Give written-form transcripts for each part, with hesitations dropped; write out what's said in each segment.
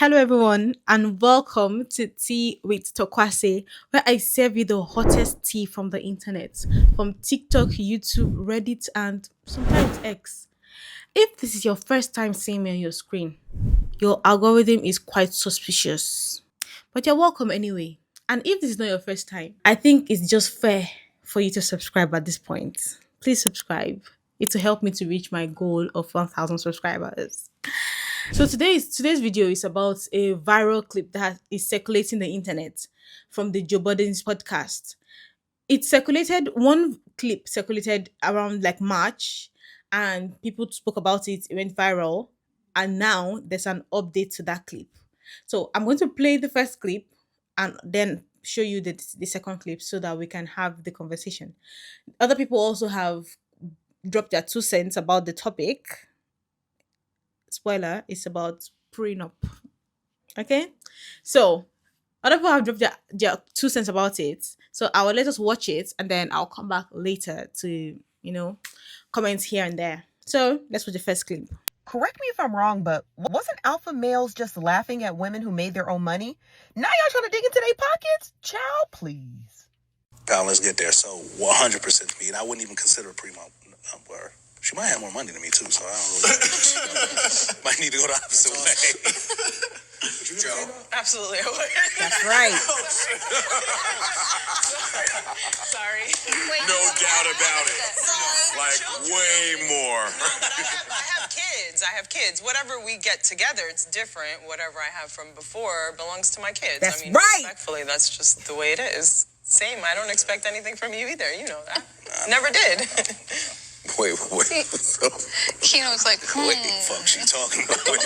Hello, everyone, and welcome to Tea with Tokwase, where I serve you the hottest tea from the internet, from TikTok, YouTube, Reddit, and sometimes X. If this is your first time seeing me on your screen, your algorithm is quite suspicious, but you're welcome anyway. And if this is not your first time, I think it's just fair for you to subscribe at this point. Please subscribe. It will help me to reach my goal of 1,000 subscribers. So today's video is about a viral clip that is circulating the internet from the Joe Budden's podcast. One clip circulated around like March, and people spoke about it. It went viral, and now there's an update to that clip. So I'm going to play the first clip and then show you the second clip so that we can have the conversation. Other people also have dropped their 2 cents about the topic. Spoiler, it's about prenup. Okay, so other people have dropped their 2 cents about it. So I will let us watch it, and then I'll come back later to comment here and there. So let's watch the first clip. Correct me if I'm wrong, but wasn't alpha males just laughing at women who made their own money? Now y'all trying to dig into their pockets? Child, please. Let's get there. So 100% me, and I wouldn't even consider a prenup. Where she might have more money than me too, so I don't really might need to go the opposite way. Joe? Absolutely, I would. That's right. Sorry. No doubt about it. Like, way more. I have kids. Whatever we get together, it's different. Whatever I have from before belongs to my kids. That's I mean, right. respectfully, that's just the way it is. Same. I don't expect anything from you either. You know that. Never did. Wait. Keno was like, What the fuck she talking about? Keno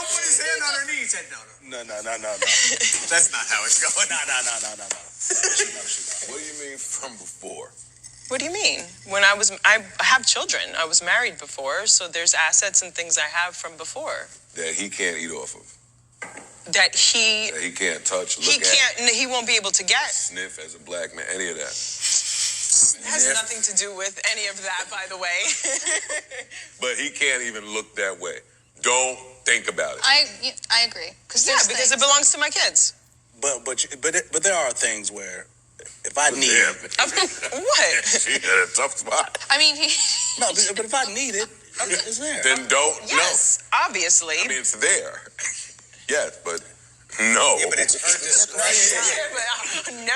put his hand on her knee and said, no. No. That's not how it's going. No. What do you mean from before? What do you mean? I have children. I was married before, so there's assets and things I have from before. That he can't eat off of. That he can't touch, look he at, can't. He won't be able to get. sniff as a black man, any of that. It has nothing to do with any of that, by the way. But he can't even look that way. Don't think about it. I agree. Yeah, because it belongs to my kids. But there are things where if I need it, What? She had a tough spot. I mean, no, but if I need it, it's there. Then don't, Yes, obviously. no. I mean, it's there. Yes, but no. Yeah, but it's her discretion. No.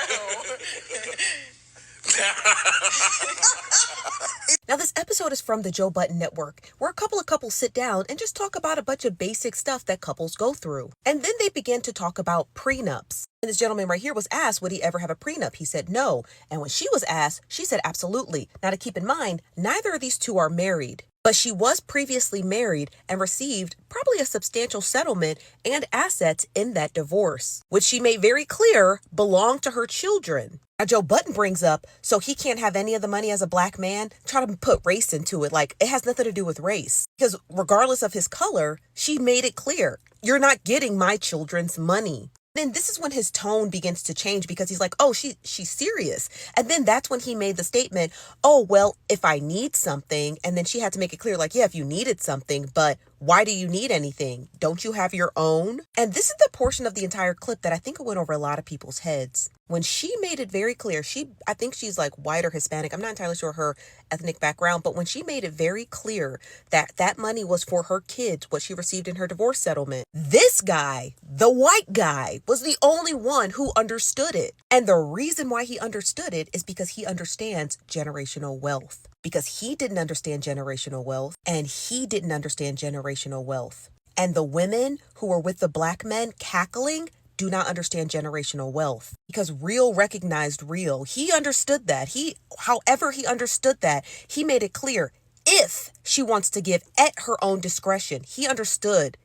Now, this episode is from the Joe Budden Network, where a couple of couples sit down and just talk about a bunch of basic stuff that couples go through. And then they begin to talk about prenups. And this gentleman right here was asked, would he ever have a prenup? He said no. And when she was asked, she said absolutely. Now, to keep in mind, neither of these two are married. But she was previously married and received probably a substantial settlement and assets in that divorce, which she made very clear belonged to her children. Now, Joe Budden brings up, so he can't have any of the money as a black man, try to put race into it, like it has nothing to do with race. Because regardless of his color, she made it clear, you're not getting my children's money. Then this is when his tone begins to change because he's like, oh, she's serious. And then that's when he made the statement, oh, well, if I need something. And then she had to make it clear, like, yeah, if you needed something, but why do you need anything? Don't you have your own? And this is the portion of the entire clip that I think went over a lot of people's heads. When she made it very clear, I think she's like white or Hispanic. I'm not entirely sure her ethnic background, but when she made it very clear that that money was for her kids, what she received in her divorce settlement, this guy, the white guy, was the only one who understood it. And the reason why he understood it is because he understands generational wealth. Because he didn't understand generational wealth, and he didn't understand generational wealth. And the women who were with the black men cackling do not understand generational wealth, because real recognized real. He understood that. However he understood that, he made it clear. If she wants to give at her own discretion, he understood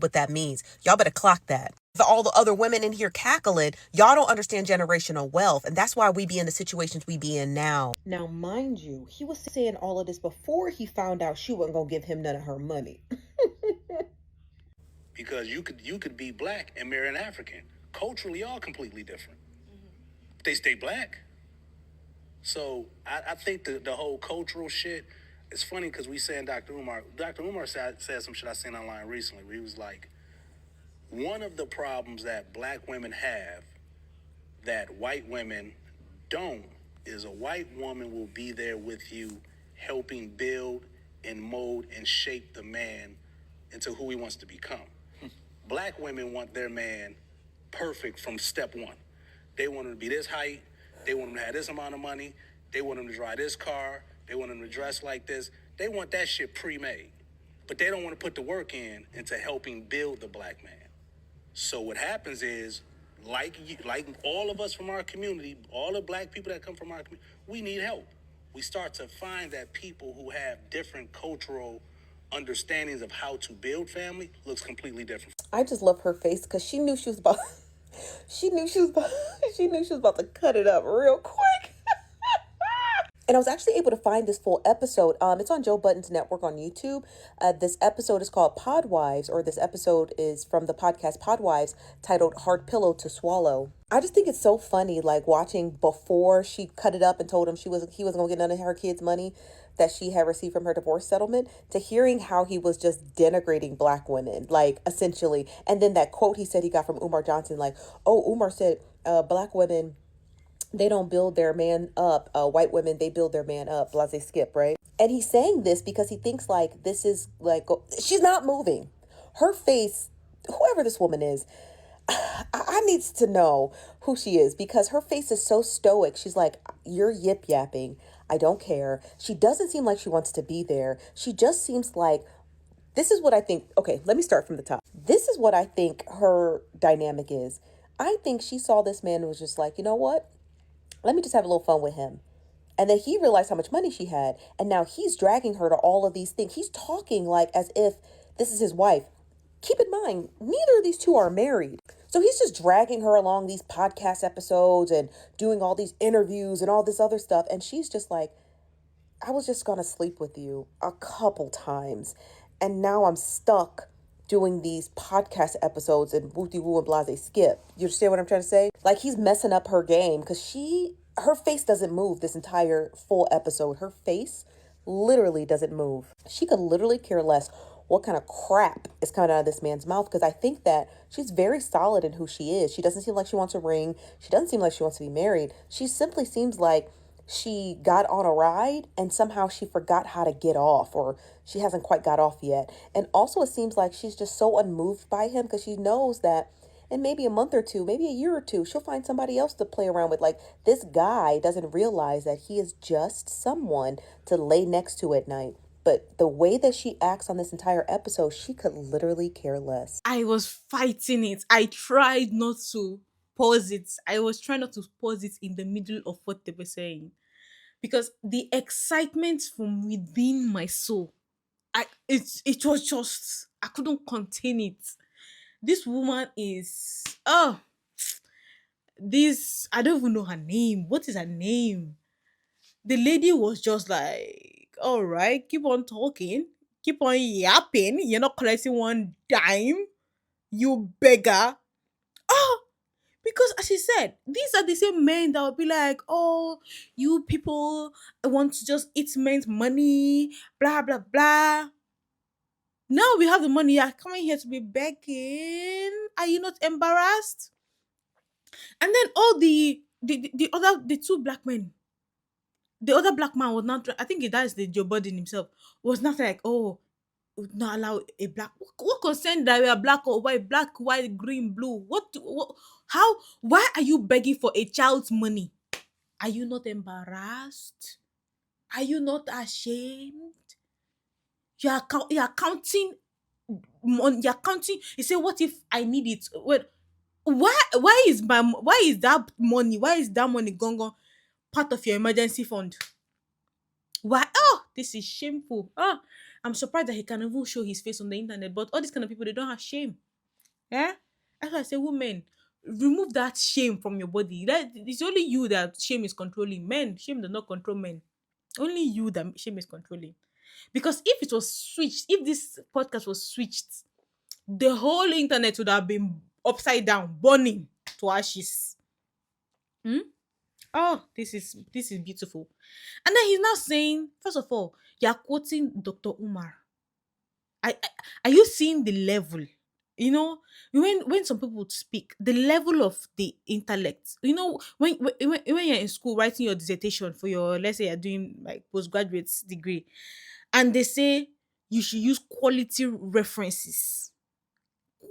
what that means. Y'all better clock that. For all the other women in here cackling, y'all don't understand generational wealth. And that's why we be in the situations we be in now. Now, mind you, he was saying all of this before he found out she wasn't going to give him none of her money. Because you could be black and marry an African. Culturally, all completely different. They stay black. So I think the whole cultural shit, it's funny because we saying Dr. Umar said some shit I seen online recently where he was like, one of the problems that black women have that white women don't is a white woman will be there with you helping build and mold and shape the man into who he wants to become. Black women want their man perfect from step one. They want him to be this height. They want him to have this amount of money. They want him to drive this car. They want him to dress like this. They want that shit pre-made. But they don't want to put the work in into helping build the black man. So what happens is, like all of us from our community, all the black people that come from our community, we need help. We start to find that people who have different cultural understandings of how to build family looks completely different. I just love her face because she knew she was about she knew she was about she knew she was about to cut it up real quick. And I was actually able to find this full episode. It's on Joe Budden's network on YouTube. This episode is called Podwives, or this episode is from the podcast Podwives, titled Hard Pillow to Swallow. I just think it's so funny, like watching before she cut it up and told him he wasn't going to get none of her kids' money that she had received from her divorce settlement, to hearing how he was just denigrating black women, like essentially. And then that quote he said he got from Umar Johnson, like, oh, Umar said, black women, they don't build their man up. White women, they build their man up. Blase Skip, right? And he's saying this because he thinks like this is like, she's not moving. Her face, whoever this woman is, I needs to know who she is because her face is so stoic. She's like, you're yip yapping. I don't care. She doesn't seem like she wants to be there. She just seems like, this is what I think. Okay, let me start from the top. This is what I think her dynamic is. I think she saw this man and was just like, you know what? Let me just have a little fun with him. And then he realized how much money she had. And now he's dragging her to all of these things. He's talking like as if this is his wife. Keep in mind, neither of these two are married. So he's just dragging her along these podcast episodes and doing all these interviews and all this other stuff. And she's just like, I was just going to sleep with you a couple times. And now I'm stuck doing these podcast episodes and woo-de-woo and blase skip. You understand what I'm trying to say? Like, he's messing up her game because her face doesn't move this entire full episode. Her face literally doesn't move. She could literally care less what kind of crap is coming out of this man's mouth, because I think that she's very solid in who she is. She doesn't seem like she wants a ring. She doesn't seem like she wants to be married. She simply seems like she got on a ride and somehow she forgot how to get off, or she hasn't quite got off yet. And also it seems like she's just so unmoved by him because she knows that in maybe a month or two, maybe a year or two, she'll find somebody else to play around with. Like, this guy doesn't realize that he is just someone to lay next to at night. But the way that she acts on this entire episode, she could literally care less. I was fighting it. I tried not to pause it. I was trying not to pause it in the middle of what they were saying. Because the excitement from within my soul, it was just, I couldn't contain it. This woman is, I don't even know her name. What is her name? The lady was just like, all right, keep on talking, keep on yapping. You're not collecting one dime, you beggar. Oh, because as she said, these are the same men that will be like, oh, you people want to just eat men's money, blah, blah, blah. Now we have the money. You're coming here to be begging. Are you not embarrassed? And then all the two black men, the other black man was not, I think that is the Joe Budden himself, was not like, oh, would not allow a black, what concern that we are black, white, green, blue, what, how, why are you begging for a child's money? Are you not embarrassed? Are you not ashamed? You're counting you're counting. You say, what if I need it? Wait, why is that money gone part of your emergency fund? Why? Oh, this is shameful. Oh, I'm surprised that he can even show his face on the internet. But all these kind of people, they don't have shame. Yeah? That's why I say, women, remove that shame from your body. That it's only you that shame is controlling. Men, shame does not control men. Only you that shame is controlling. Because if it was switched, if this podcast was switched, the whole internet would have been upside down, burning to ashes. Oh, this is beautiful. And then he's now saying, first of all, You're quoting Dr. Umar. I are you seeing the level? You know, when some people speak, the level of the intellect. You know, when you're in school writing your dissertation for your, let's say you're doing like postgraduate degree, and they say you should use quality references.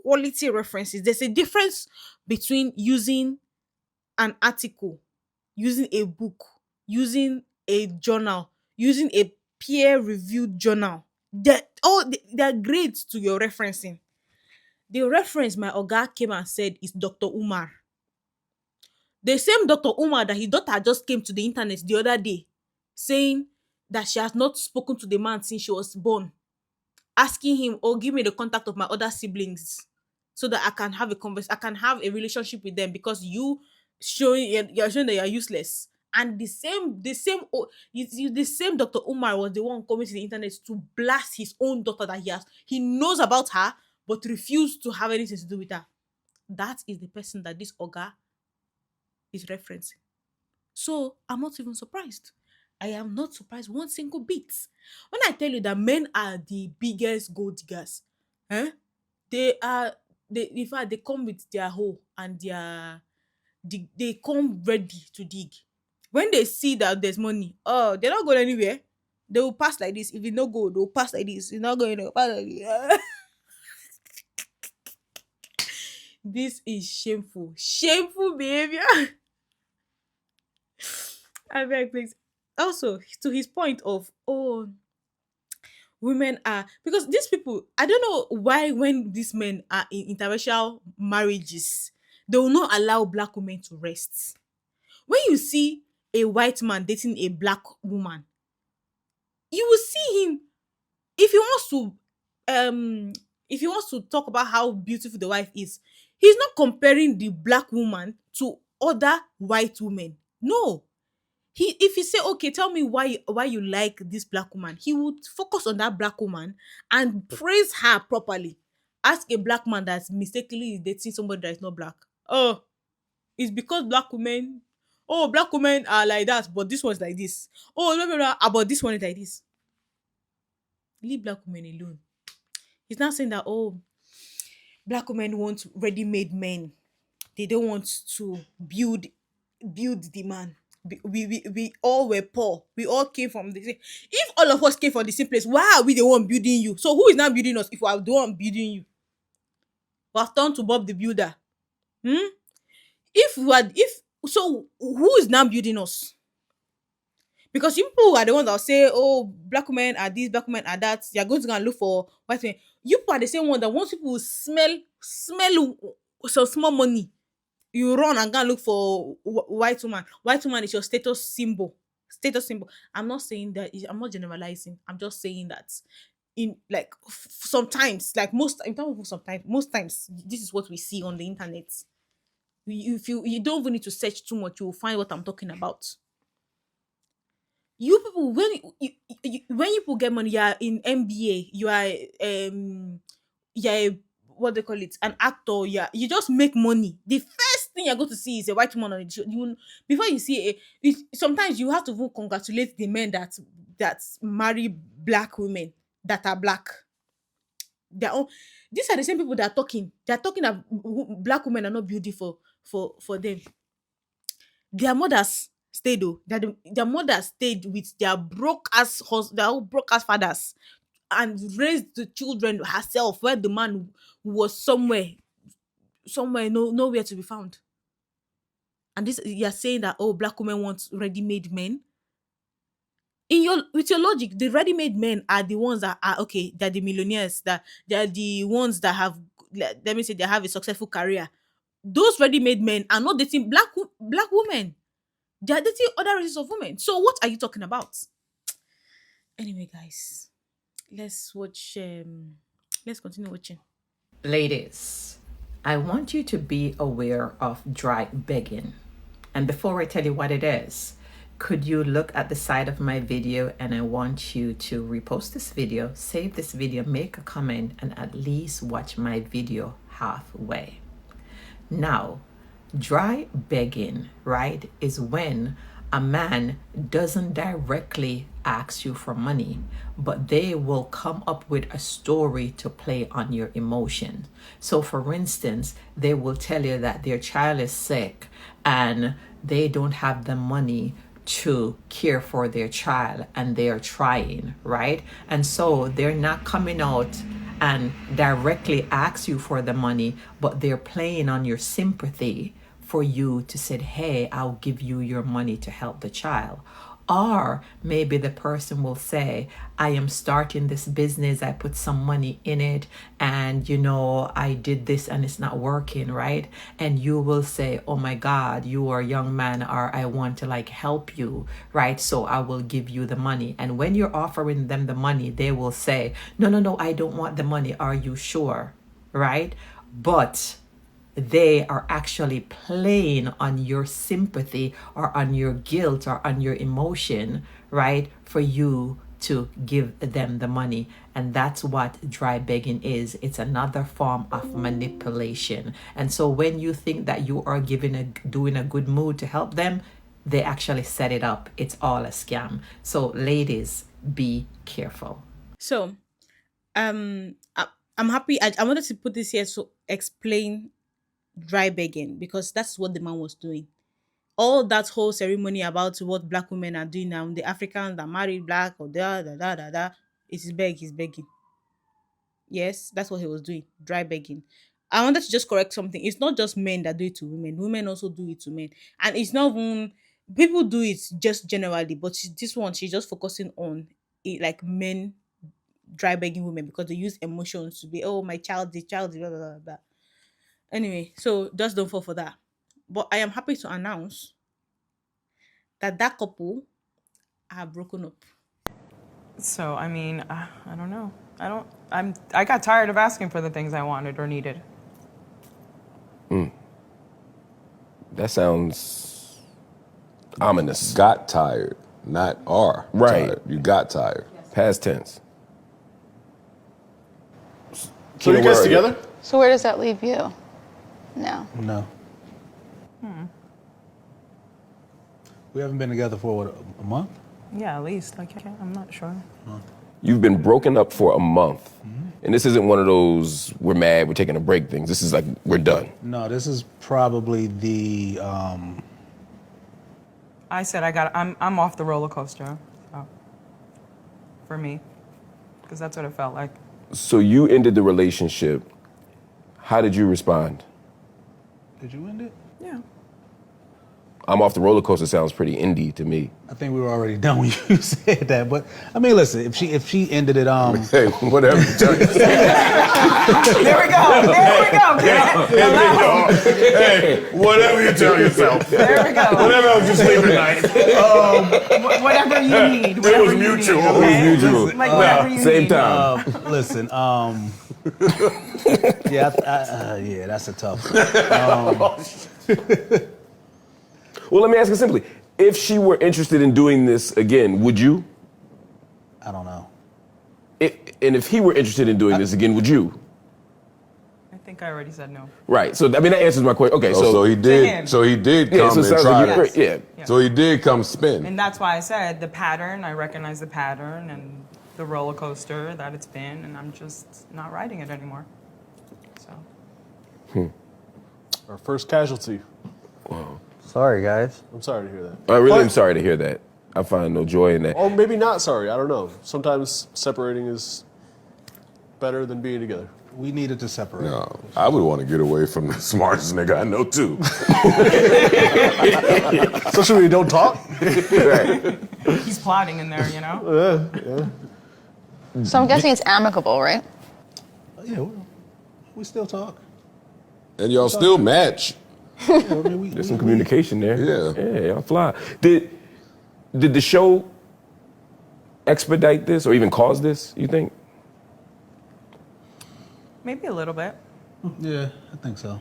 Quality references. There's a difference between using an article, using a book, using a journal, using a peer reviewed journal. They're grades to your referencing. The reference my oga came and said is Dr. Umar. The same Dr. Umar that his daughter just came to the internet the other day saying that she has not spoken to the man since she was born, asking him, "Oh, give me the contact of my other siblings so that I can have I can have a relationship with them because you're showing that you're useless." And the same Dr. Umar was the one coming to the internet to blast his own daughter that he knows about her but refused to have anything to do with her. That is the person that this Oga is referencing. So I'm not even surprised. I am not surprised one single bit. When I tell you that men are the biggest gold diggers, eh? In fact they come with their hoe and they come ready to dig. When they see that there's money, oh, they're not going anywhere. They will pass like this. If you no go, they'll pass like this. You're not going to pass like this. This is shameful. Shameful behavior. I beg, please. Also, to his point of, oh, women are, because these people, I don't know why when these men are in interracial marriages, they will not allow black women to rest. When you see a white man dating a black woman, you will see him, if he wants to talk about how beautiful the wife is, he's not comparing the black woman to other white women. No. If he say, okay, tell me why you like this black woman, he would focus on that black woman and praise her properly. Ask a black man that's mistakenly dating somebody that is not black. Oh, it's because black women, oh, black women are like that, but this one's like this. Oh, blah, blah, blah, but this one is like this. Leave black women alone. He's not saying that, oh, black women want ready-made men. They don't want to build the man. We all were poor. We all came from the same. If all of us came from the same place, why are we the one building you? So who is now building us if we are the one building you? We have turned to Bob the Builder. So who is now building us? Because you people are the ones that will say, oh, black women are this, black women are that. You're going to go and look for white men. You people are the same one that once people smell some small money, you run and go and look for white woman. White woman is your status symbol. Status symbol. I'm not saying that. I'm not generalizing. I'm just saying that in like sometimes, like most times, this is what we see on the internet. If you don't even need to search too much, you will find what I'm talking about. You people, when you people get money, you are in MBA, you are what they call it, an actor. You just make money. The first thing you're going to see is a white woman on the show. Before you see sometimes you have to even congratulate the men that marry black women that are black. These are the same people that are talking. They are talking that black women are not beautiful for them. Their mothers stayed though. Their mothers stayed with their broke ass fathers and raised the children herself, where the man was somewhere nowhere to be found. And this, you're saying that, oh, black women want ready-made men. With your logic, the ready-made men are the ones that are okay. They're the millionaires. That they're the ones that have, let me say, they have a successful career. Those ready-made men are not dating black women. They are dating other races of women. So what are you talking about? Anyway, guys, let's watch. Let's continue watching. Ladies, I want you to be aware of dry begging. And before I tell you what it is, could you look at the side of my video, and I want you to repost this video, save this video, make a comment, and at least watch my video halfway. Now, dry begging, right, is when a man doesn't directly ask you for money, but they will come up with a story to play on your emotion. So for instance, they will tell you that their child is sick and they don't have the money to care for their child, and they are trying, right? And so they're not coming out and directly ask you for the money, but they're playing on your sympathy for you to say, hey, I'll give you your money to help the child. Or maybe the person will say, I am starting this business, I put some money in it, and I did this and it's not working, right? And you will say, oh my God, you are a young man, or I want to help you, right? So I will give you the money. And when you're offering them the money, they will say, no, I don't want the money. Are you sure? Right? But they are actually playing on your sympathy or on your guilt or on your emotion, right? For you to give them the money. And that's what dry begging is. It's another form of manipulation. And so when you think that you are doing a good mood to help them, they actually set it up. It's all a scam. So ladies, be careful. So, I'm happy. I wanted to put this here to explain dry begging, because that's what the man was doing. All that whole ceremony about what black women are doing now, the Africans that marry black or he's begging. Yes, that's what he was doing, dry begging. I wanted to just correct something. It's not just men that do it to women. Women also do it to men. And it's not even, people do it just generally, but this one, she's just focusing on it, like men dry begging women, because they use emotions to be, oh, my child, the child, blah, blah, blah, blah. Anyway, so just don't fall for that. But I am happy to announce that couple have broken up. So, I mean, I don't know. I got tired of asking for the things I wanted or needed. That sounds ominous. Got tired, not are Right. tired. You got tired. Past tense. So you guys together? So where does that leave you? No. No. We haven't been together for, what, a month? Yeah, at least. I'm not sure. You've been broken up for a month. And this isn't one of those, we're mad, we're taking a break things. This is like, we're done. No, this is probably the, I said I'm off the roller coaster. So, for me. Because that's what it felt like. So you ended the relationship. How did you respond? did you end it? Yeah. I'm off the roller coaster sounds pretty indie to me. I think we were already done when you said that, but I mean, listen, if she ended it, Hey, whatever you tell yourself. There we go. Hey, whatever you tell yourself. There we go. Whatever else you sleep at night. Whatever you need. It was mutual. Okay? It was mutual. Like whatever you Same need. time. listen, yeah, that's a tough one. Well, let me ask you simply. If she were interested in doing this again, would you? I don't know. And if he were interested in doing this again, would you? I think I already said no. Right. So, I mean, that answers my question. Okay, So he him. did. So he did Yeah, come so it and sounds try. like you're great. Yeah. Yeah. So he did come spin. And that's why I said the pattern, I recognize the pattern and the roller coaster that it's been, and I'm just not riding it anymore. So. Our first casualty. Sorry, guys. I'm sorry to hear that. I really But- am sorry to hear that. I find no joy in that. Or maybe not sorry. I don't know. Sometimes separating is better than being together. We needed to separate. No, I would want to get away from the smartest nigga I know too. Especially when you don't talk. Right. He's plotting in there, you know? So I'm guessing it's amicable, right? Yeah, we still talk. And y'all still match. Yeah, I mean, There's some communication there. Yeah. Yeah, y'all fly. Did the show expedite this or even cause this, you think? Maybe a little bit. Yeah, I think so.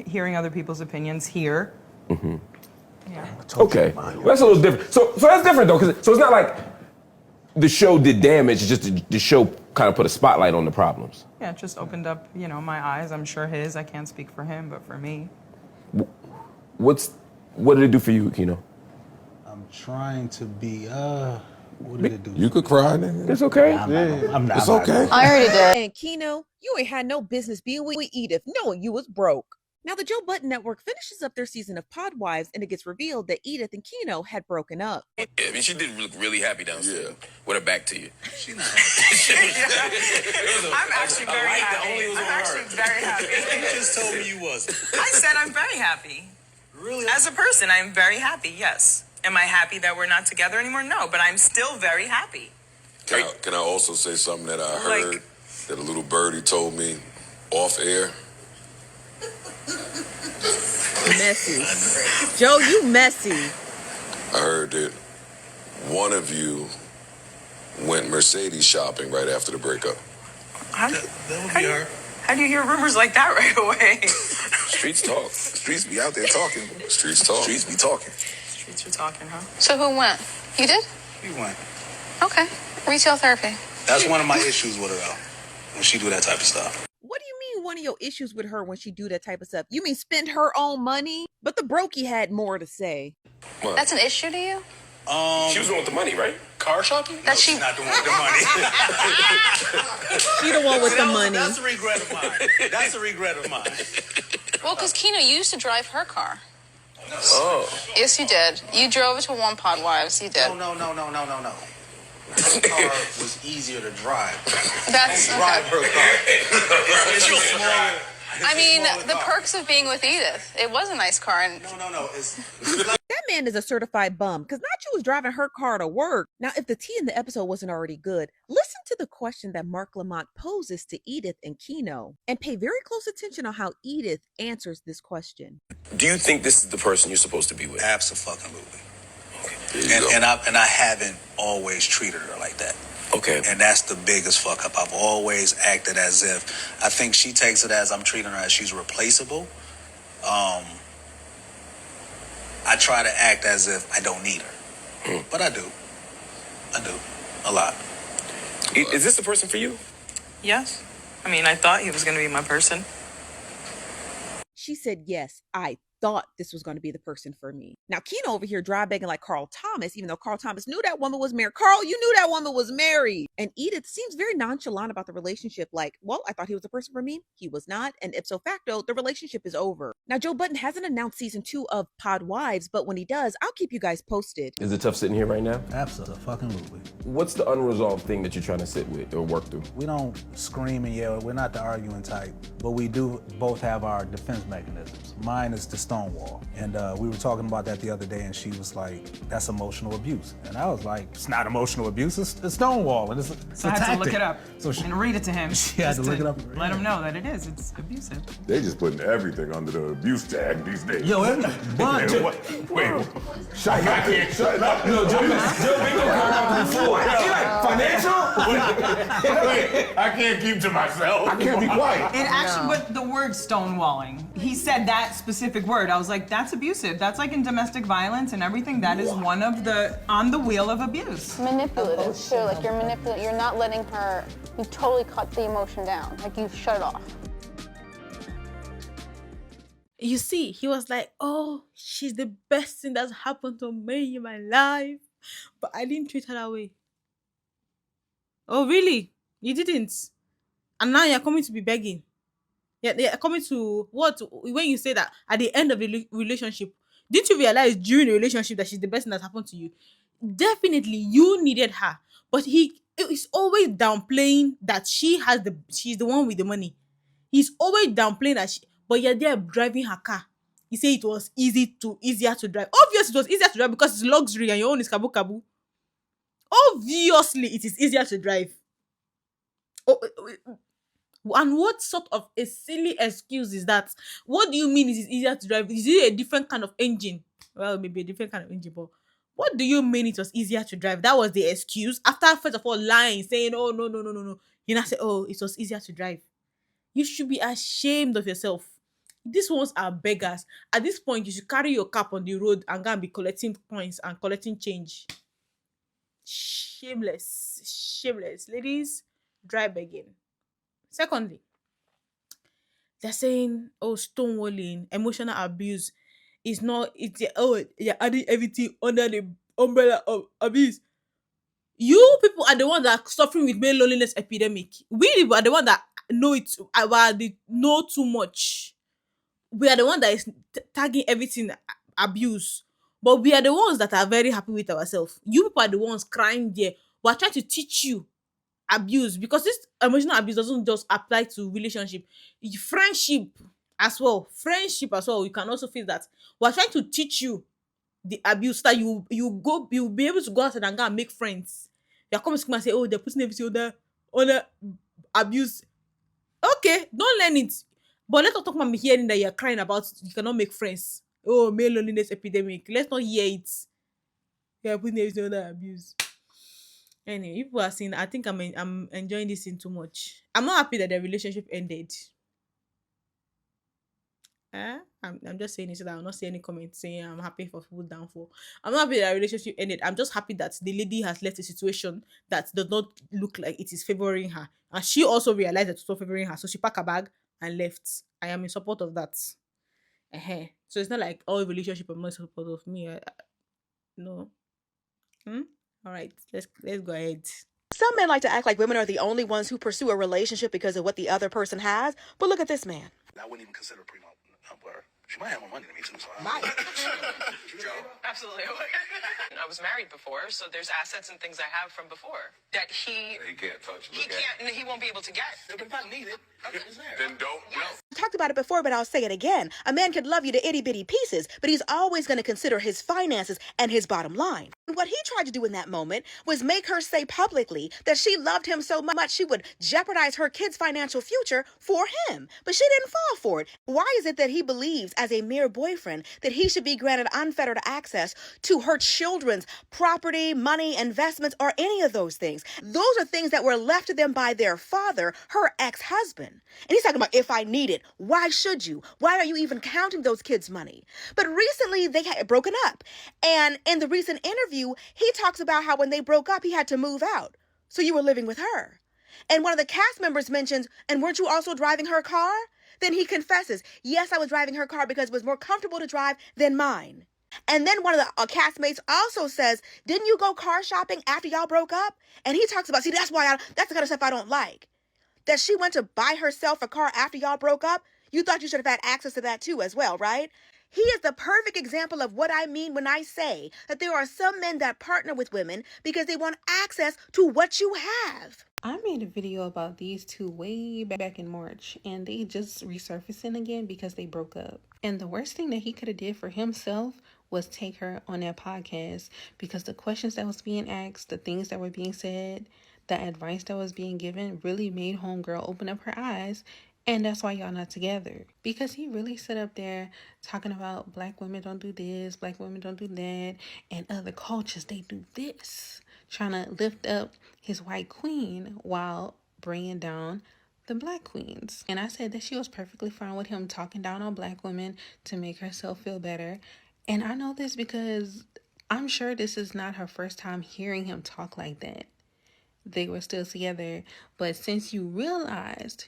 Hearing other people's opinions here. Mm-hmm. Yeah. Okay. Well, that's a little different. So that's different, though, because so it's not like the show did damage, it's just the show kind of put a spotlight on the problems. Yeah, it just opened up, my eyes. I'm sure his. I can't speak for him, but for me. What did it do for you, Kino? I'm trying to be, what did it do? You could cry, nigga. It's okay. I'm not. It's okay. I already did. And Keno, you ain't had no business being with Edith, knowing you was broke. Now, the Joe Budden Network finishes up their season of Pod Wives, and it gets revealed that Edith and Keno had broken up. Yeah, I mean, she did look really happy downstairs with her back to you. She not happy. I'm actually very happy. I'm actually very happy. You just told me you wasn't. I said I'm very happy. Really? As a person, I'm very happy, yes. Am I happy that we're not together anymore? No, but I'm still very happy. Can I also say something that I heard that a little birdie told me off air? Messy. Joe, you messy. I heard that one of you went Mercedes shopping right after the breakup. That would be her. How do you hear rumors like that right away? Streets talk. Streets be out there talking. Streets talk. Streets be talking. Streets are talking, huh? So who went? You did? We went. Okay. Retail therapy. That's one of my issues with her, though, when she do that type of stuff. What do you mean one of your issues with her when she do that type of stuff? You mean spend her own money? But the brokey had more to say. What? That's an issue to you? She was the one with the money, right? Car shopping? That she- She's not the one with the money. She the one with the money. That's a regret of mine. That's a regret of mine. Well, because Keno, you used to drive her car. Oh. Yes, you did. You drove it to one Pod Wives. You did. No. Her car was easier to drive. That's Drive okay. her car. It's a smaller. I mean, the perks of being with Edith. It was a nice car, and No. It's That man is a certified bum because not you was driving her car to work. Now, if the tea in the episode wasn't already good, listen to the question that Mark Lamont poses to Edith and Keno and pay very close attention on how Edith answers this question. Do you think this is the person you're supposed to be with? absolutely. There you go. And I haven't always treated her like that. Okay. And that's the biggest fuck up. I've always acted as if I think she takes it as I'm treating her as she's replaceable. I try to act as if I don't need her, but I do a lot. Is this the person for you? Yes. I mean, I thought he was going to be my person. She said, yes, I thought this was going to be the person for me. Now, Keno over here dry begging like Carl Thomas, even though Carl Thomas knew that woman was married. Carl, you knew that woman was married. And Edith seems very nonchalant about the relationship. Like, well, I thought he was the person for me. He was not. And ipso facto, the relationship is over. Now, Joe Budden hasn't announced season 2 of Pod Wives, but when he does, I'll keep you guys posted. Is it tough sitting here right now? Absolutely. What's the unresolved thing that you're trying to sit with or work through? We don't scream and yell. We're not the arguing type, but we do both have our defense mechanisms. Mine is the stonewall. And we were talking about that the other day, and she was like, that's emotional abuse. And I was like, it's not emotional abuse, it's stonewall. And it's So I had to look it up and read it to him. She had to look it up. Let him know that it is. It's abusive. They just putting everything under the abuse tag these days. Yo, Wait, shut up. I can't shut up. No, Joe been going before. She like, financial? Wait, I can't keep to myself. I can't be quiet. It actually, but the word stonewalling, he said that specific word. I was like, that's abusive. That's like in domestic violence and everything. That is one of the, on the wheel of abuse. manipulative too. Like you're manipulating. You're not letting her. You totally cut the emotion down. Like you've shut it off. You see, he was like, oh, she's the best thing that's happened to me in my life. But I didn't treat her that way. Oh, really? You didn't? And now you're coming to be begging. Yeah, they're coming to what? When you say that at the end of the relationship, didn't you realize during the relationship that she's the best thing that happened to you? Definitely, you needed her. But he is always downplaying that she's the one with the money. He's always downplaying that but you're there driving her car. He said it was easier to drive. Obviously, it was easier to drive because it's luxury and your own is kabu kabu. Obviously, it is easier to drive. And what sort of a silly excuse is that? What do you mean it is easier to drive? Is it a different kind of engine? Well, maybe a different kind of engine, but what do you mean it was easier to drive? That was the excuse. After, first of all, lying, saying, oh, no. You now say, oh, it was easier to drive. You should be ashamed of yourself. These ones are beggars. At this point, you should carry your cap on the road and go and be collecting coins and collecting change. Shameless. Ladies, dry begging. Secondly, they're saying, oh, stonewalling, emotional abuse is not, you're adding everything under umbrella of abuse. You people are the ones that are suffering with male loneliness epidemic. We people are the ones that know it, they know too much. We are the one that is tagging everything abuse. But we are the ones that are very happy with ourselves. You people are the ones crying there. We are trying to teach you abuse, because this emotional abuse doesn't just apply to relationship, friendship as well. Friendship as well. You can also feel that. We are trying to teach you the abuse, that you'll be able to go outside and go and make friends. You're coming to come and say, oh, they're putting everything on the abuse. Okay, don't learn it. But let's not talk about me hearing that you're crying about you cannot make friends. Oh, male loneliness epidemic. Let's not hear it. You're putting everything on the abuse. Anyway, people are saying, I think I'm enjoying this thing too much. I'm not happy that the relationship ended. I'm just saying it so that I'll not see any comments saying I'm happy for people downfall. I'm not happy that the relationship ended. I'm just happy that the lady has left a situation that does not look like it is favoring her. And she also realized that it's not favoring her. So she packed her bag and left. I am in support of that. So it's not like all relationship are not in support of me. No. All right, let's go ahead. Some men like to act like women are the only ones who pursue a relationship because of what the other person has. But look at this man. I wouldn't even consider prenup. She might have more money than me too, so I don't know. Absolutely. I was married before, so there's assets and things I have from before that he can't touch. He won't be able to get. If I need it, Then don't. I talked about it before, but I'll say it again. A man could love you to itty bitty pieces, but he's always going to consider his finances and his bottom line. What he tried to do in that moment was make her say publicly that she loved him so much she would jeopardize her kids' financial future for him. But she didn't fall for it. Why is it that he believes, as a mere boyfriend, that he should be granted unfettered access to her children's property, money, investments, or any of those things? Those are things that were left to them by their father, her ex-husband. And he's talking about, if I need it, why should you? Why are you even counting those kids' money? But recently they had broken up. And in the recent interview, he talks about how when they broke up, he had to move out. So you were living with her. And one of the cast members mentions, and weren't you also driving her car? Then he confesses, yes, I was driving her car because it was more comfortable to drive than mine. And then one of the castmates also says, didn't you go car shopping after y'all broke up? And he talks about, see, that's the kind of stuff I don't like. That she went to buy herself a car after y'all broke up. You thought you should have had access to that too as well, right? He is the perfect example of what I mean when I say that there are some men that partner with women because they want access to what you have. I made a video about these two way back in March, and they just resurfacing again because they broke up. And the worst thing that he could have did for himself was take her on that podcast, because the questions that was being asked, the things that were being said, the advice that was being given really made homegirl open up her eyes. And that's why y'all not together. Because he really sit up there talking about black women don't do this, black women don't do that, and other cultures, they do this. Trying to lift up his white queen while bringing down the black queens. And I said that she was perfectly fine with him talking down on black women to make herself feel better. And I know this because I'm sure this is not her first time hearing him talk like that. They were still together. But since you realized,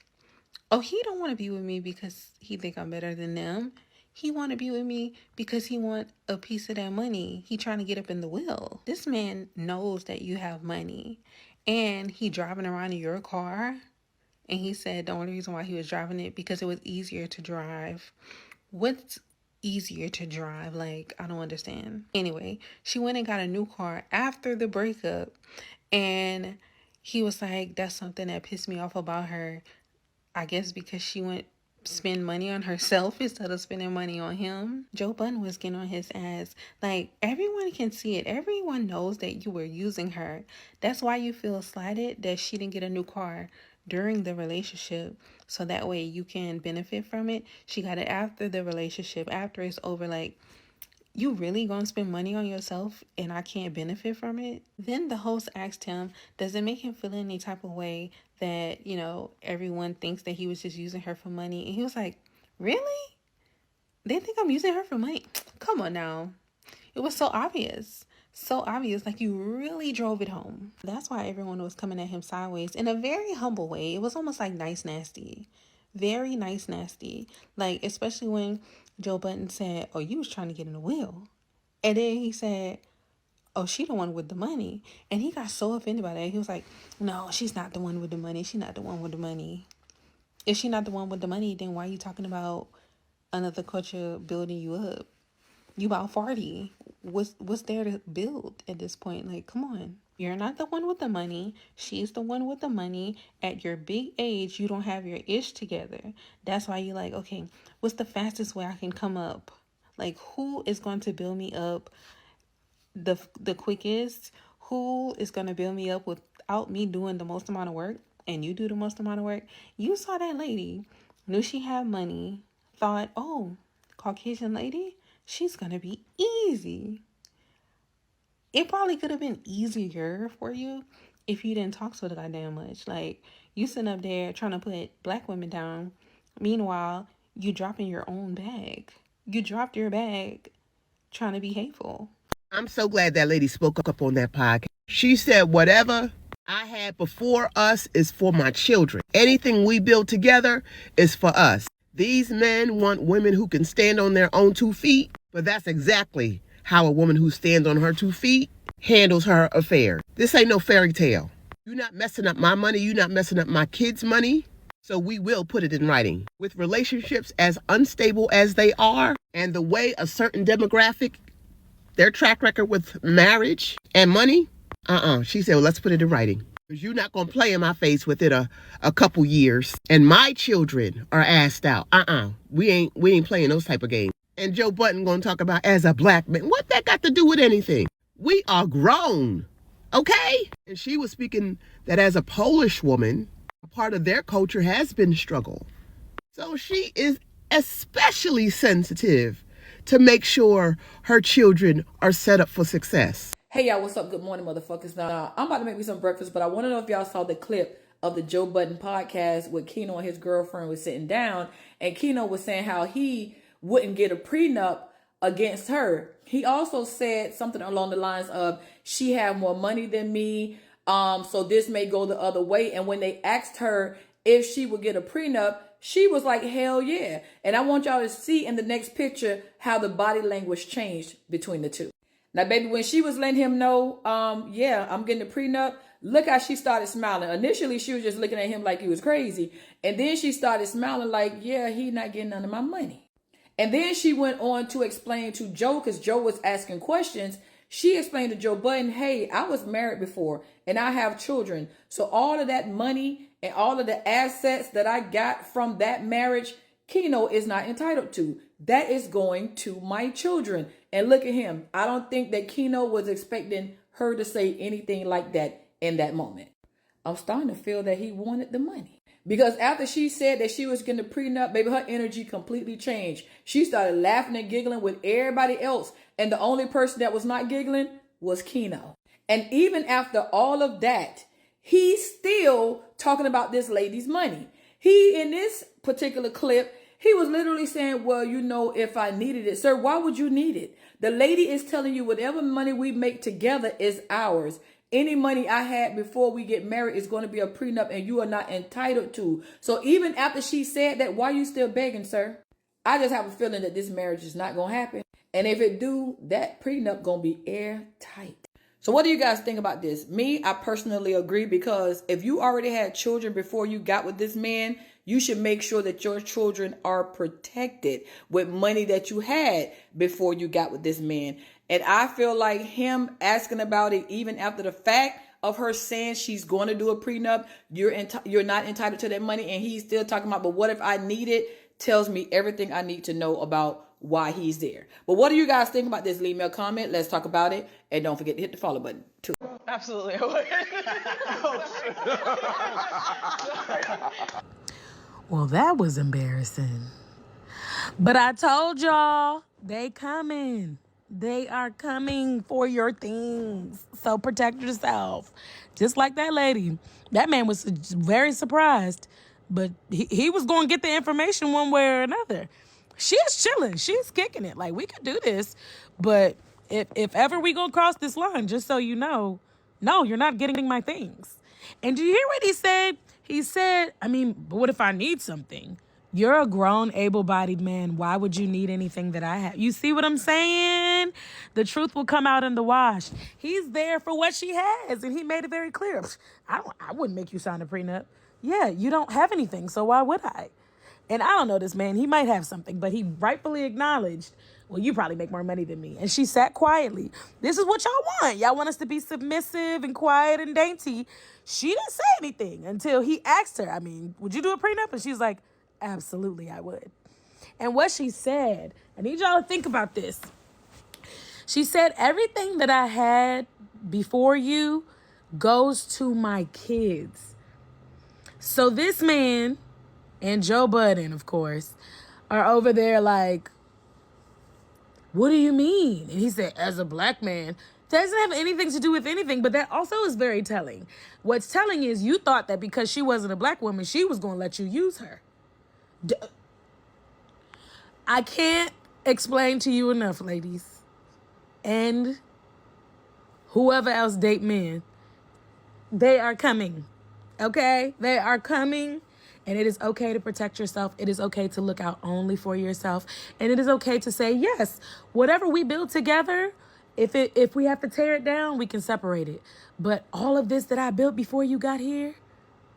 oh, he don't want to be with me because he think I'm better than them. He want to be with me because he want a piece of that money. He trying to get up in the will. This man knows that you have money. And he driving around in your car. And he said the only reason why he was driving it because it was easier to drive. What's easier to drive? Like, I don't understand. Anyway, she went and got a new car after the breakup. And he was like, that's something that pissed me off about her. I guess because she went spend money on herself instead of spending money on him. Joe Budden was getting on his ass. Like, everyone can see it. Everyone knows that you were using her. That's why you feel slighted that she didn't get a new car during the relationship. So that way you can benefit from it. She got it after the relationship, after it's over. Like, you really gonna spend money on yourself and I can't benefit from it? Then the host asked him, does it make him feel any type of way that, you know, everyone thinks that he was just using her for money? And he was like, really? They think I'm using her for money? Come on now. It was so obvious. So obvious, like you really drove it home. That's why everyone was coming at him sideways in a very humble way. It was almost like nice nasty. Very nice nasty. Like, especially when Joe Budden said, oh, you was trying to get in the will. And then he said, oh, she the one with the money. And he got so offended by that. He was like, no, she's not the one with the money. She's not the one with the money. If she's not the one with the money, then why are you talking about another culture building you up? You about 40. What's there to build at this point? Like, come on. You're not the one with the money. She's the one with the money. At your big age, you don't have your ish together. That's why you're like, okay, what's the fastest way I can come up? Like, who is going to build me up the quickest? Who is going to build me up without me doing the most amount of work? And you do the most amount of work. You saw that lady, knew she had money, thought, oh, Caucasian lady, she's going to be easy. It probably could have been easier for you if you didn't talk so goddamn much. Like, you sitting up there trying to put black women down. Meanwhile, you dropping your own bag. You dropped your bag trying to be hateful. I'm so glad that lady spoke up on that podcast. She said, whatever I had before us is for my children. Anything we build together is for us. These men want women who can stand on their own 2 feet, but that's exactly how a woman who stands on her 2 feet handles her affairs. This ain't no fairy tale. You're not messing up my money. You're not messing up my kids' money. So we will put it in writing. With relationships as unstable as they are, and the way a certain demographic, their track record with marriage and money, she said, well, let's put it in writing. Because you're not going to play in my face with it a couple years. And my children are asked out. We ain't playing those type of games. And Joe Budden going to talk about as a black man. What that got to do with anything? We are grown, okay? And she was speaking that as a Polish woman, a part of their culture has been struggle. So she is especially sensitive to make sure her children are set up for success. Hey y'all, what's up? Good morning, motherfuckers. Now, I'm about to make me some breakfast, but I want to know if y'all saw the clip of the Joe Budden podcast where Keno and his girlfriend was sitting down, and Keno was saying how he wouldn't get a prenup against her. He also said something along the lines of, she had more money than me, so this may go the other way. And when they asked her if she would get a prenup, she was like, hell yeah. And I want y'all to see in the next picture how the body language changed between the two. Now, baby, when she was letting him know, yeah, I'm getting a prenup, look how she started smiling. Initially, she was just looking at him like he was crazy. And then she started smiling like, yeah, he's not getting none of my money. And then she went on to explain to Joe, because Joe was asking questions. She explained to Joe Budden, hey, I was married before and I have children. So all of that money and all of the assets that I got from that marriage, Keno is not entitled to. That is going to my children. And look at him. I don't think that Keno was expecting her to say anything like that in that moment. I'm starting to feel that he wanted the money. Because after she said that she was getting a prenup, baby, her energy completely changed. She started laughing and giggling with everybody else. And the only person that was not giggling was Keno. And even after all of that, he's still talking about this lady's money. He, in this particular clip, he was literally saying, well, you know, if I needed it. Sir, why would you need it? The lady is telling you whatever money we make together is ours. Any money I had before we get married is going to be a prenup and you are not entitled to. So even after she said that, why are you still begging, sir? I just have a feeling that this marriage is not going to happen. And if it do, that prenup going to be airtight. So what do you guys think about this? Me, I personally agree, because if you already had children before you got with this man, you should make sure that your children are protected with money that you had before you got with this man. And I feel like him asking about it, even after the fact of her saying she's going to do a prenup, you're not entitled to that money. And he's still talking about, but what if I need it? Tells me everything I need to know about why he's there. But what do you guys think about this? Leave me a comment. Let's talk about it. And don't forget to hit the follow button too. Absolutely. Well, that was embarrassing. But I told y'all, they coming. They are coming for your things. So protect yourself. Just like that lady. That man was very surprised. But he was going to get the information one way or another. She's chilling. She's kicking it. Like, we could do this. But if ever we go cross this line, just so you know, no, you're not getting my things. And do you hear what he said? He said, I mean, but what if I need something? You're a grown, able-bodied man. Why would you need anything that I have? You see what I'm saying? The truth will come out in the wash. He's there for what she has, and he made it very clear. I wouldn't make you sign a prenup. Yeah, you don't have anything, so why would I? And I don't know this man. He might have something, but he rightfully acknowledged, well, you probably make more money than me. And she sat quietly. This is what y'all want. Y'all want us to be submissive and quiet and dainty. She didn't say anything until he asked her, I mean, would you do a prenup? And she's like, absolutely, I would. And what she said, I need y'all to think about this. She said, everything that I had before you goes to my kids. So this man and Joe Budden, of course, are over there like, what do you mean? And he said, as a black man, that doesn't have anything to do with anything, but that also is very telling. What's telling is you thought that because she wasn't a black woman, she was going to let you use her. I can't explain to you enough, ladies, and whoever else date men, they are coming, okay? They are coming, and it is okay to protect yourself. It is okay to look out only for yourself, and it is okay to say, yes, whatever we build together, if we have to tear it down, we can separate it. But all of this that I built before you got here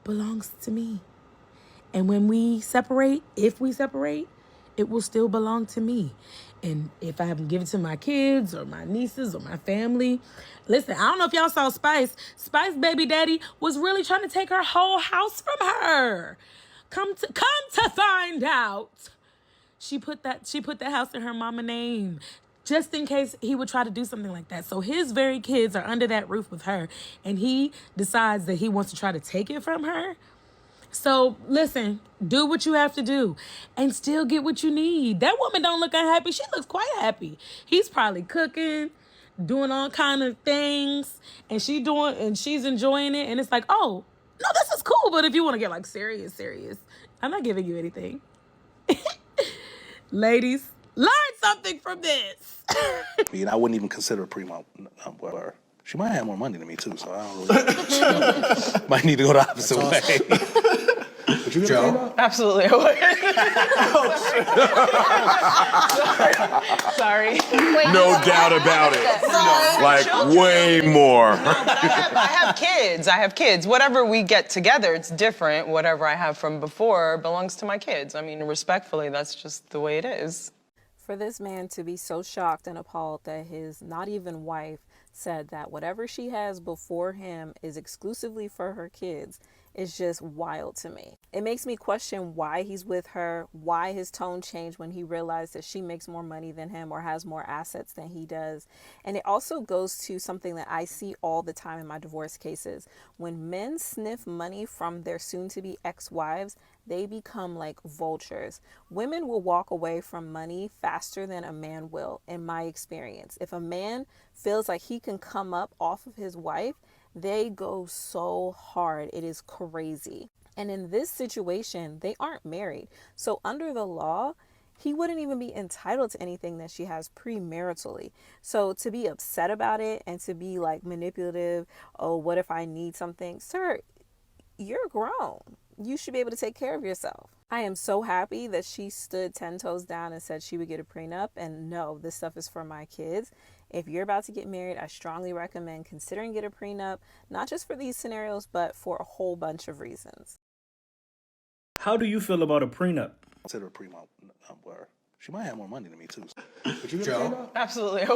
belongs to me. And when we separate, if we separate, it will still belong to me. And if I haven't given it to my kids or my nieces or my family, listen, I don't know if y'all saw Spice. Spice baby daddy was really trying to take her whole house from her. Come to find out, she put that house in her mama name, just in case he would try to do something like that. So his very kids are under that roof with her, and he decides that he wants to try to take it from her. So listen, do what you have to do and still get what you need. That woman don't look unhappy. She looks quite happy. He's probably cooking, doing all kind of things, and she's enjoying it. And it's like, oh, no, this is cool. But if you want to get like serious, I'm not giving you anything. Ladies, learn something from this. I wouldn't even consider a prenup with her. She might have more money than me too, so I don't really. Might need to go the opposite way. Joe? Absolutely, I would. Sorry. Wait, No doubt about it. Like, way more. I have kids. I have kids. Whatever we get together, it's different. Whatever I have from before belongs to my kids. I mean, respectfully, that's just the way it is. For this man to be so shocked and appalled that his not even wife said that whatever she has before him is exclusively for her kids is just wild to me. It makes me question why he's with her, why his tone changed when he realized that she makes more money than him or has more assets than he does. And it also goes to something that I see all the time in my divorce cases. When men sniff money from their soon-to-be ex-wives, they become like vultures. Women will walk away from money faster than a man will, in my experience. If a man feels like he can come up off of his wife, they go so hard. It is crazy. And in this situation, they aren't married. So under the law, he wouldn't even be entitled to anything that she has premaritally. So to be upset about it and to be like manipulative, oh, what if I need something? Sir, you're grown. You should be able to take care of yourself. I am so happy that she stood 10 toes down and said she would get a prenup. And no, this stuff is for my kids. If you're about to get married, I strongly recommend considering get a prenup, not just for these scenarios, but for a whole bunch of reasons. How do you feel about a prenup? Consider a prenup with her. She might have more money than me too. Joe? Absolutely, I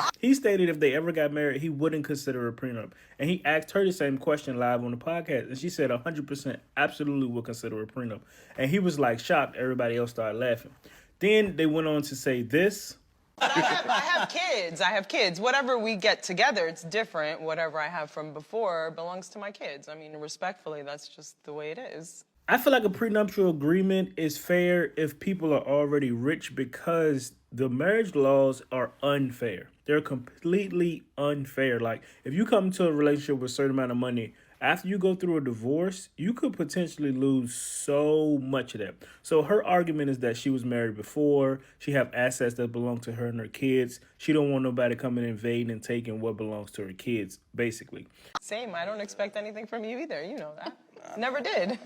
would. He stated if they ever got married, he wouldn't consider a prenup. And he asked her the same question live on the podcast. And she said 100% absolutely would consider a prenup. And he was like shocked. Everybody else started laughing. Then they went on to say this. I have kids. I have kids. Whatever we get together, it's different. Whatever I have from before belongs to my kids. I mean, respectfully, that's just the way it is. I feel like a prenuptial agreement is fair if people are already rich because the marriage laws are unfair. They're completely unfair. Like, if you come to a relationship with a certain amount of money After you go through a divorce, you could potentially lose so much of that. So her argument is that she was married before, she have assets that belong to her and her kids. She don't want nobody coming invading and taking what belongs to her kids, basically. Same. I don't expect anything from you either. You know that. Never did.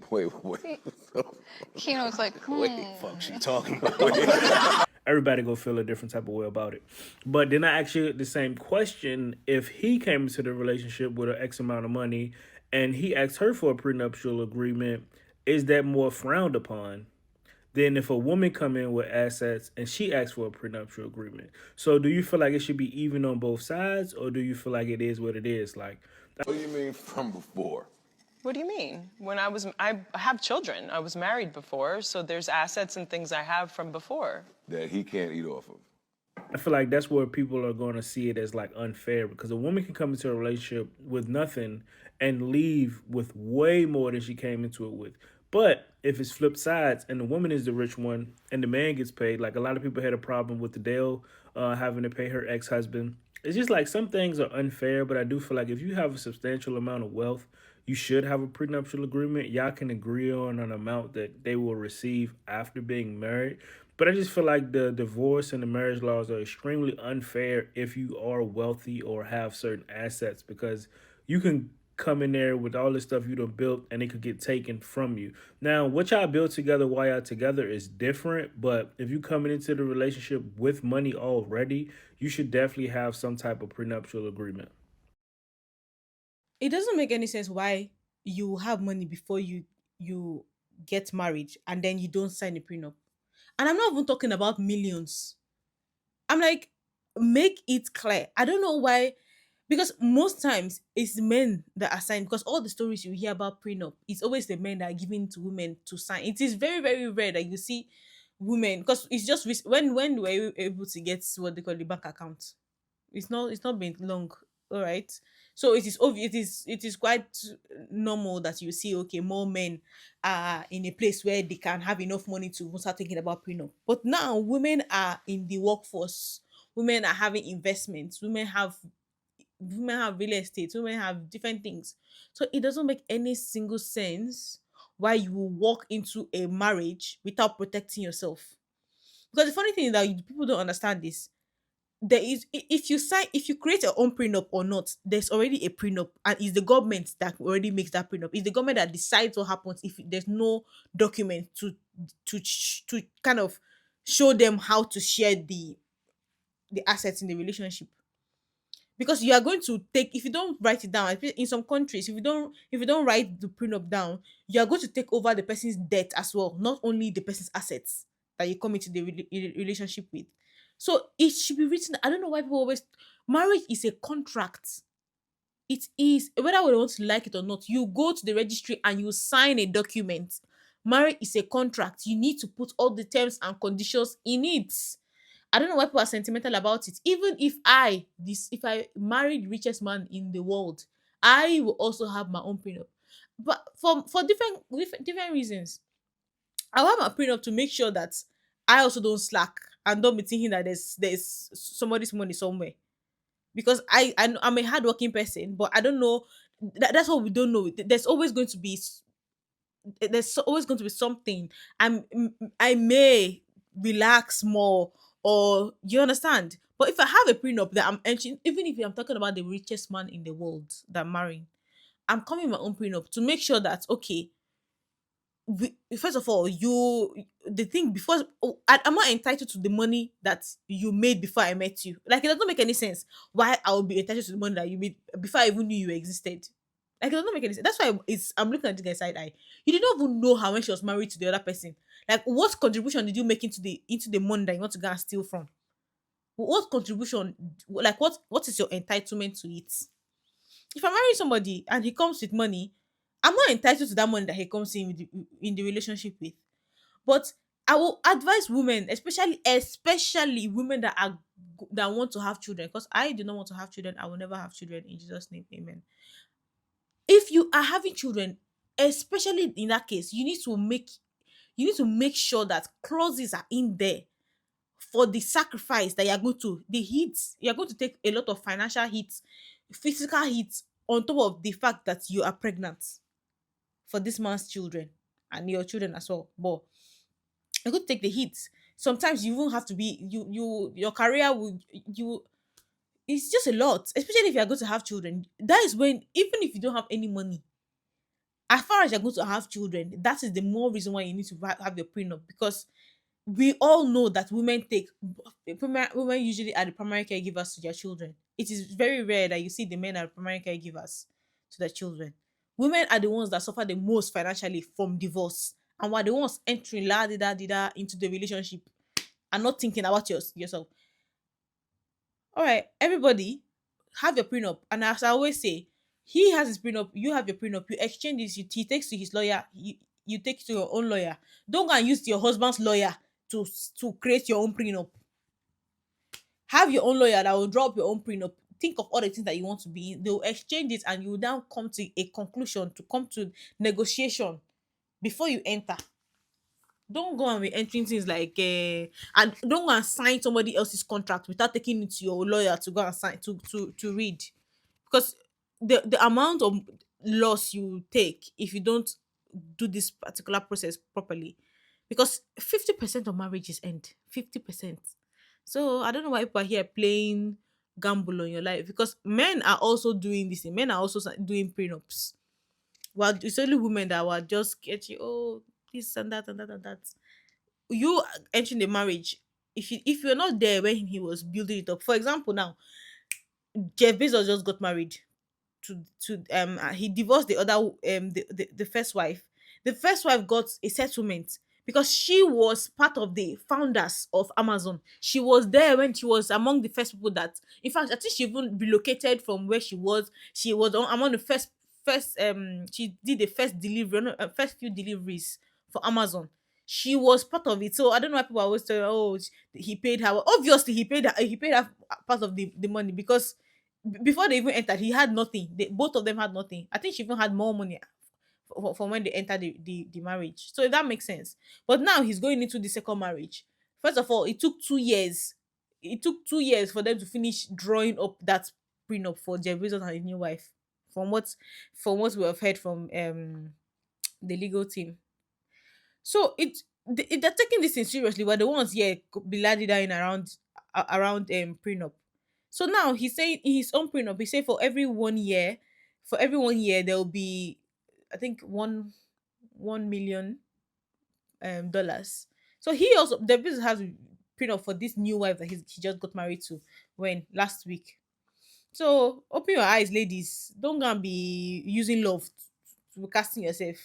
Wait. Kino's like, Fuck, she talking about. Everybody go feel a different type of way about it. But then I ask you the same question: if he came into the relationship with an X amount of money and he asked her for a prenuptial agreement, is that more frowned upon than if a woman come in with assets and she asks for a prenuptial agreement? So do you feel like it should be even on both sides, or do you feel like it is what it is? Like, What do you mean from before? What do you mean? I have children. I was married before, so there's assets and things I have from before. That he can't eat off of. I feel like that's where people are going to see it as like unfair, because a woman can come into a relationship with nothing and leave with way more than she came into it with. But if it's flip sides and the woman is the rich one and the man gets paid, like a lot of people had a problem with Adele having to pay her ex-husband. It's just like some things are unfair, but I do feel like if you have a substantial amount of wealth, you should have a prenuptial agreement. Y'all can agree on an amount that they will receive after being married. But I just feel like the divorce and the marriage laws are extremely unfair if you are wealthy or have certain assets, because you can come in there with all this stuff you done built and it could get taken from you. Now, what y'all built together while y'all together is different, but if you coming into the relationship with money already, you should definitely have some type of prenuptial agreement. It doesn't make any sense why you have money before you get married and then you don't sign a prenup. And I'm not even talking about millions. I'm like, make it clear. I don't know why, because most times it's men that are signed. Because all the stories you hear about prenup, it's always the men that are giving to women to sign. It is very, very rare that you see women, because it's just when we're able to get what they call the bank account. It's not been long, all right. So it is obvious. It is quite normal that you see, okay, more men are in a place where they can have enough money to start thinking about prenup. But now women are in the workforce. Women are having investments. Women have real estate. Women have different things. So it doesn't make any single sense why you will walk into a marriage without protecting yourself. Because the funny thing is that people don't understand this. There is, if you create your own prenup or not, there's already a prenup, and it's the government that already makes that prenup. It's the government that decides what happens if there's no document to kind of show them how to share the assets in the relationship. Because you are going to take, if you don't write it down, in some countries, if you don't write the prenup down, you are going to take over the person's debt as well, not only the person's assets that you come into the relationship with. So it should be written. I don't know why people always, marriage is a contract. It is, whether we want to like it or not, you go to the registry and you sign a document. Marriage is a contract. You need to put all the terms and conditions in it. I don't know why people are sentimental about it. Even if I marry the richest man in the world, I will also have my own prenup. But for different reasons. I'll have my prenup to make sure that I also don't slack and don't be thinking that there's somebody's money somewhere. Because I'm a hardworking person, but I don't know. That's what we don't know. There's always going to be something. I may relax more, or you understand. But if I have a prenup that I'm entering, even if I'm talking about the richest man in the world that I'm marrying, I'm coming with my own prenup to make sure that, okay, first of all, the thing before, I'm not entitled to the money that you made before I met you. Like, it doesn't make any sense why I would be entitled to the money that you made before I even knew you existed. Like, it doesn't make any sense. That's why I'm looking at this guy's side eye. You did not even know her when she was married to the other person. Like, what contribution did you make into the money that you want to go and steal from? What contribution? Like, what is your entitlement to it? If I'm marrying somebody and he comes with money, I'm not entitled to that money that he comes in the relationship with. But I will advise women, especially women that want to have children, because I do not want to have children. I will never have children in Jesus' name, amen. If you are having children, especially in that case, you need to make sure that clauses are in there for the sacrifice that you're going to take a lot of financial hits, physical hits, on top of the fact that you are pregnant for this man's children and your children as well. But you could take the hit. Sometimes you won't have to be your career will you it's just a lot, especially if you're going to have children. That is when, even if you don't have any money, as far as you're going to have children, that is the more reason why you need to have your prenup, because we all know that women usually are the primary caregivers to their children. It is very rare that you see the men are primary caregivers to their children. Women are the ones that suffer the most financially from divorce, and were the ones entering la di da into the relationship and not thinking about yourself. All right, everybody, have your prenup. And as I always say, he has his prenup, you have your prenup, you exchange this, he takes to his lawyer, you take it to your own lawyer. Don't go and use your husband's lawyer to create your own prenup. Have your own lawyer that will draw up your own prenup. Think of all the things that you want to be in. They'll exchange it and you will now come to a conclusion, to come to negotiation before you enter. Don't go and be entering things like and don't go and sign somebody else's contract without taking it to your lawyer to go and sign to read. Because the amount of loss you take if you don't do this particular process properly, because 50% of marriages end. 50%. So I don't know why people are here playing gamble on your life, because men are also doing this thing. Men are also doing prenups. Well, it's only women that will just get you, oh, this and that and that and that. You entering the marriage, if you're not there when he was building it up. For example, now Jeff Bezos just got married to he divorced the other the first wife. The first wife got a settlement because she was part of the founders of Amazon. She was there when she was among the first people that, in fact, I think she even relocated from where she was. She was among the first she did the first delivery, first few deliveries for Amazon. She was part of it. So I don't know why people are always saying, oh, he paid her. Obviously he paid her part of the money, because before they even entered, he had nothing. Both of them had nothing. I think she even had more money for when they entered the marriage. So that makes sense. But now he's going into the second marriage. First of all, it took 2 years. It took 2 years for them to finish drawing up that prenup for Jeff Bezos and his new wife. From what we have heard from the legal team. So they're taking this thing seriously. But the ones here be laddie dying around prenup. So now he's saying in his own prenup, he said for every 1 year, there will be, I think, $1 million dollars. So the business has a prenup for this new wife that he just got married to last week. So open your eyes, ladies. Don't go and be using love to be casting yourself.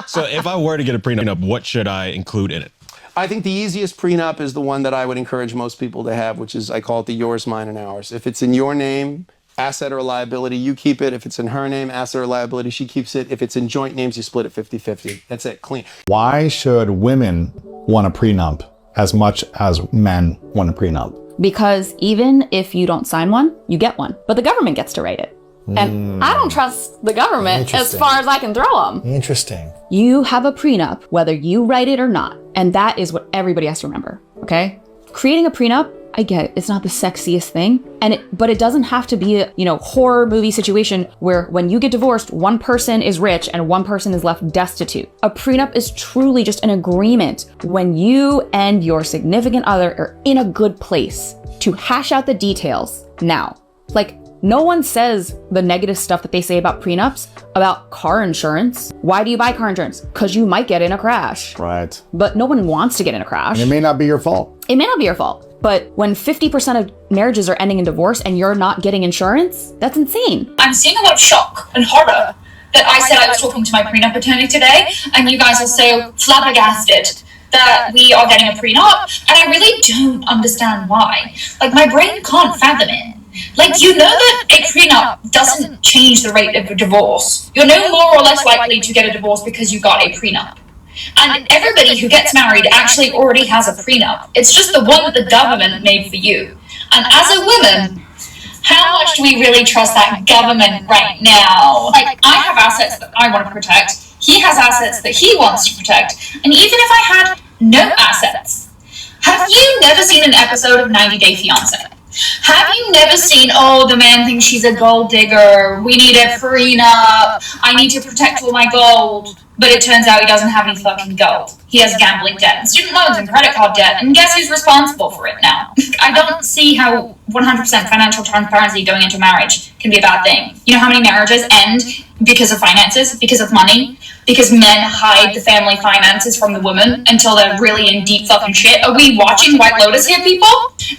So if I were to get a prenup, what should I include in it? I think the easiest prenup is the one that I would encourage most people to have, which is, I call it the yours, mine, and ours. If it's in your name, asset or liability, you keep it. If it's in her name, asset or liability, she keeps it. If it's in joint names, you split it 50-50. That's it, clean. Why should women want a prenup as much as men want a prenup? Because even if you don't sign one, you get one. But the government gets to write it. And I don't trust the government as far as I can throw them. Interesting. You have a prenup, whether you write it or not. And that is what everybody has to remember, okay? Creating a prenup, I get it, it's not the sexiest thing. But it doesn't have to be a horror movie situation where when you get divorced, one person is rich and one person is left destitute. A prenup is truly just an agreement when you and your significant other are in a good place to hash out the details now. Like, no one says the negative stuff that they say about prenups about car insurance. Why do you buy car insurance? Because you might get in a crash. Right. But no one wants to get in a crash. And it may not be your fault. It may not be your fault. But when 50% of marriages are ending in divorce and you're not getting insurance, that's insane. I'm seeing a lot of shock and horror that I said I was talking to my prenup attorney today, and you guys are so flabbergasted that we are getting a prenup, and I really don't understand why. Like, my brain can't fathom it. Like, you know that a prenup doesn't change the rate of a divorce. You're no more or less likely to get a divorce because you got a prenup. And everybody who gets married actually already has a prenup. It's just the one that the government made for you. And as a woman, how much do we really trust that government right now? Like, I have assets that I want to protect. He has assets that he wants to protect. And even if I had no assets, have you never seen an episode of 90 Day Fiancé? Have you never seen, oh, the man thinks she's a gold digger, we need a prenup, I need to protect all my gold, but it turns out he doesn't have any fucking gold. He has gambling debt and student loans and credit card debt, and guess who's responsible for it now? I don't see how 100% financial transparency going into marriage can be a bad thing. You know how many marriages end because of finances, because of money, because men hide the family finances from the woman until they're really in deep fucking shit? Are we watching White Lotus here, people?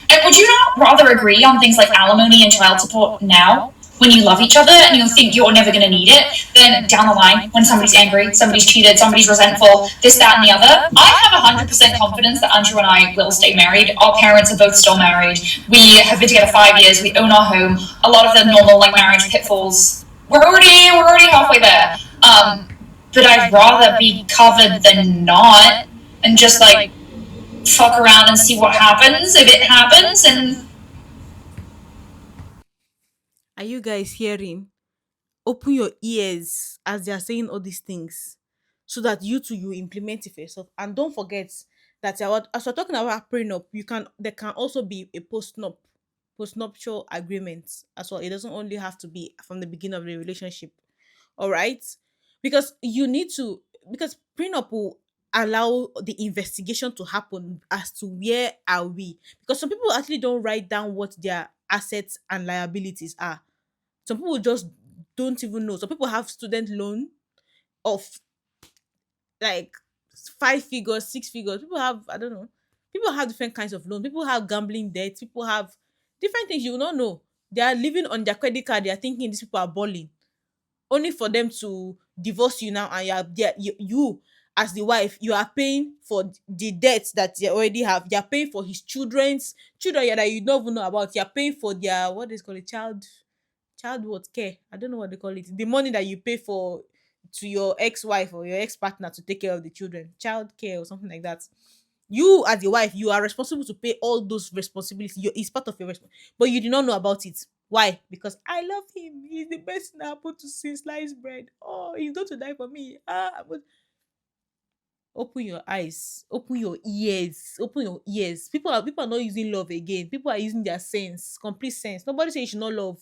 And would you not rather agree on things like alimony and child support now, when you love each other and you think you're never going to need it, then down the line, when somebody's angry, somebody's cheated, somebody's resentful, this, that, and the other? I have 100% confidence that Andrew and I will stay married. Our parents are both still married. We have been together 5 years. We own our home. A lot of the normal like marriage pitfalls, we're already halfway there. But I'd rather be covered than not, and just like fuck around and see what happens if it happens. And Are you guys hearing? Open your ears as they are saying all these things, so that you too you implement it for yourself. And don't forget that as we're talking about prenup, there can also be a postnuptial agreement as well. It doesn't only have to be from the beginning of the relationship. All right, because because prenup will allow the investigation to happen as to where are we, because some people actually don't write down what their assets and liabilities are. Some people just don't even know. Some people have student loan of like 5 figures, 6 figures. People have, I don't know. People have different kinds of loans. People have gambling debts. People have different things you will not know. They are living on their credit card. They are thinking these people are balling, only for them to divorce you now, and you as the wife, you are paying for the debts that they already have. You are paying for his children that you don't even know about. You are paying for their, what is called, child what care. I don't know what they call it. The money that you pay for to your ex-wife or your ex-partner to take care of the children, child care or something like that. You as the wife, you are responsible to pay all those responsibilities. It's part of your responsibility, but you do not know about it. Why? Because I love him. He's the best thing I put to see sliced bread. Oh, he's going to die for me. But open your eyes, open your ears, People are not using love again. People are using their sense, complete sense. Nobody says you should not love.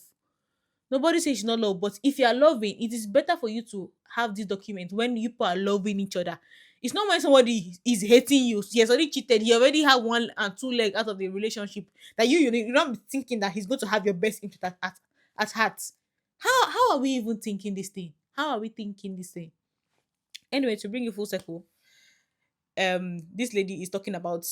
Nobody says you should not love. But if you are loving, it is better for you to have this document when you are loving each other. It's not when somebody is hating you. He has already cheated. He already had 1 and 2 legs out of the relationship. That you're not thinking that he's going to have your best interest at heart. How are we even thinking this thing? How are we thinking this thing? Anyway, to bring you full circle, this lady is talking about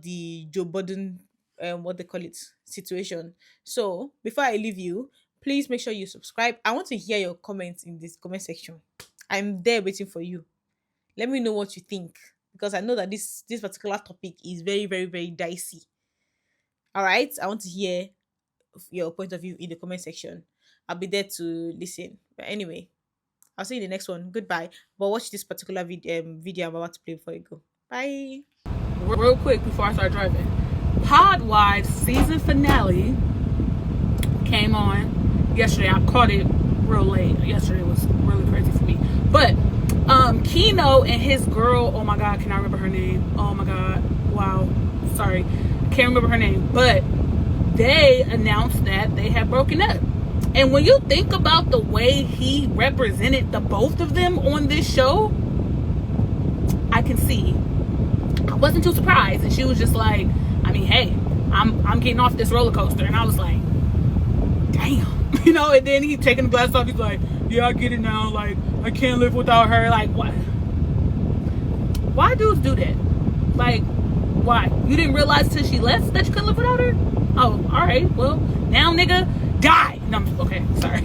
the Joe Budden what they call it situation. So before I leave you, please make sure you subscribe. I want to hear your comments in this comment section. I'm there waiting for you. Let me know what you think, because I know that this particular topic is very, very, very dicey. All right, I want to hear your point of view in the comment section. I'll be there to listen. But anyway, I'll see you in the next one. Goodbye. But watch this particular video I'm about to play before you go. Bye. Real quick before I start driving, Pod Wives season finale came on yesterday. I caught it real late. Yesterday was really crazy for me. But Keno and his girl, oh my God, can I remember her name? Oh my God, wow, sorry, can't remember her name. But they announced that they had broken up. And when you think about the way he represented the both of them on this show, I can see. I wasn't too surprised. And she was just like, I mean, hey, I'm getting off this roller coaster. And I was like, damn. You know, and then he taking the glass off. He's like, yeah, I get it now. Like, I can't live without her. Like, what? Why dudes do that? Like, why? You didn't realize till she left that you couldn't live without her? Oh, all right. Well, now, nigga, die. No, okay, sorry.